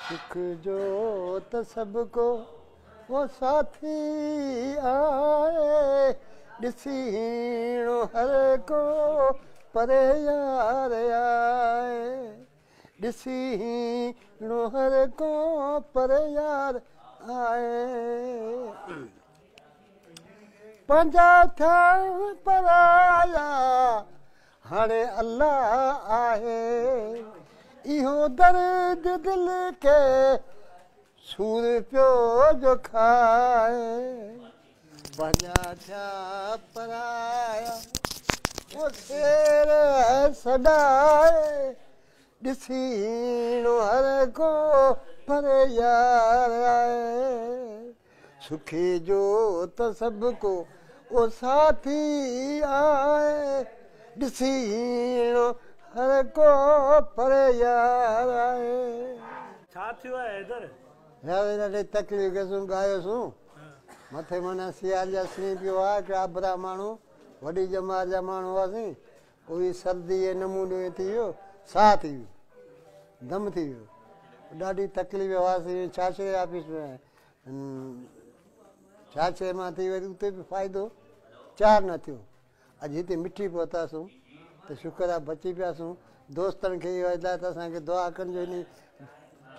सुख जो त सबको वो साथी आए, ॾिसीणो हर को परे यार आए, ॾिसीणो हर को परे यार आए। पंहिंजा थिया पराया हाणे अल्लाह आहे, इहो दर्द दिल के सूर पियो जो खाए। पंहिंजा थिया पराया वो शेर सॾाए, ॾिसीणो हर को परे यार आए। सुखी जो त सबको वो साथी आए, ॾिसीणो हर को परे यार आए। छा थियो आहे इधर? यार ॾाढी तकलीफ़ केसूं ॻायोसूं, मथे माना सियाल जा सी पियो आहे, हिकिड़ा अबरा माण्हू वॾी जमात जा माण्हू हुआसीं, उहा सर्दी जे नमूने थी वियो, साह थी वियो, दम थी वियो, ॾाढी तकलीफ़ हुआसीं। छाछे ऑफिस में छाछे मां थी वरी उते बि फ़ाइदो चार न थियो। अॼु हिते मिठी पहुतासीं त शुक्र आहे बची पियासीं। दोस्तनि खे इहो हिदायत असांखे दुआ कनिजो, इन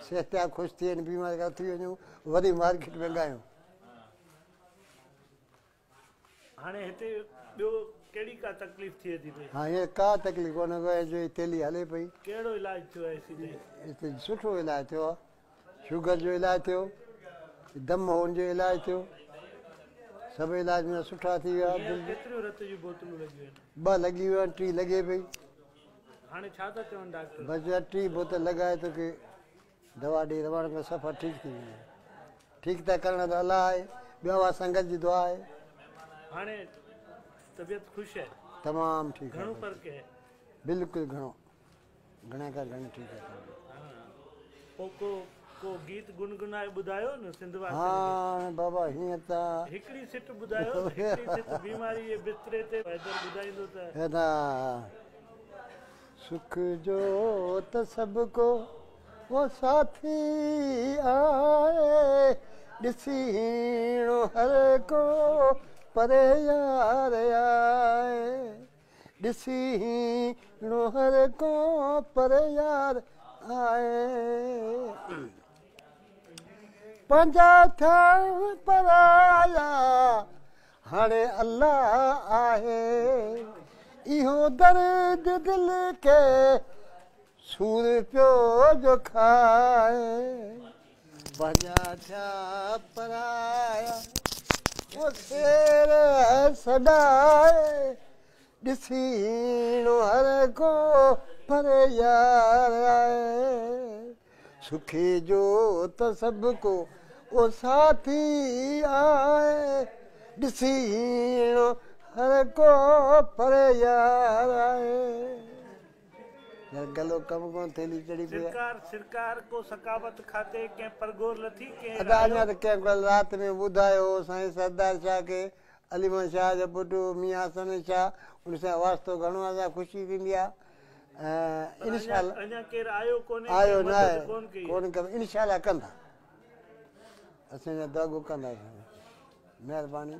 सिहत ख़ुशि थी वञे, बीमारी खां थी वञूं, वरी मार्केट में ॻायूं। हाणे हिते ॿियो कहिड़ी का तकलीफ़ थिए थी पई? हाँ, हींअर का तकलीफ़ कोन, जो तेली हले पई। कहिड़ो इलाज थियो आहे सीधे? हिते सुठो इलाजु थियो आहे, शुगर जो इलाजु थियो, दम होण जो इलाजु थियो, सभु इलाज में सुठा थी विया। केतिरियूं रत जूं बोतलूं लॻियूं आहिनि? 2 लॻी वियूं आहिनि, 3 लॻे पई। हाणे छा था चवनि डॉक्टर? बसि 3 बोतल लॻाए तोखे दवा ॾेई रवण में सफ़ा ठीकु थी वेंदी। ठीकु था करण त अलाह आहे, ॿियो आहे संगत जी दुआ आहे। हाणे तबियत ख़ुशि आहे? तमामु ठीकु आहे। घणो फ़र्क़ु आहे? बिल्कुलु घणो, घणे खां घणे ठीकु आहे। पोइ को गीत गुनगुनाए ॿुधायो न सिंध वासी? हाँ बाबा, हीअं त हिकिड़ी सिट ॿुधायो, हिकिड़ी सिट बीमारी जे बिस्तरे ते ॿुधाईंदो त। सुख जो त सबको वो साथी आए, ॾिसीणो हर को परे यार आए, ॾिसीणो हर को परे यार आए। पंहिंजा थिया पराया हाणे अल्लाह आहे, इहो दर्द दिल के सूर पियो जो खाए। पंहिंजा थिया पराया वो शेर सॾाए, ॾिसीणो हर को परे यार आए। सुखी जो त सबको वो साथी आए, ॾिसीणो हर को परे यार आए। गलो कम कोन थेली चढ़ी पई। सरकार को सकावत खाते कंहिं परगोर लथी कंहिं? अञा त कंहिं कल राति में ॿुधायो साईं सरदार शाह खे, अलीमन शाह जो पुटु मियां हसन शाह, उन सां वास्तो घणो असां ख़ुशी थींदी आहे। इंशाअल्लाह अञा केरु आयो कोन्हे? आयो न आहे, कोन कयो, इंशाअल्लाह कंदा, असांजा दुआ कंदासीं। महिरबानी।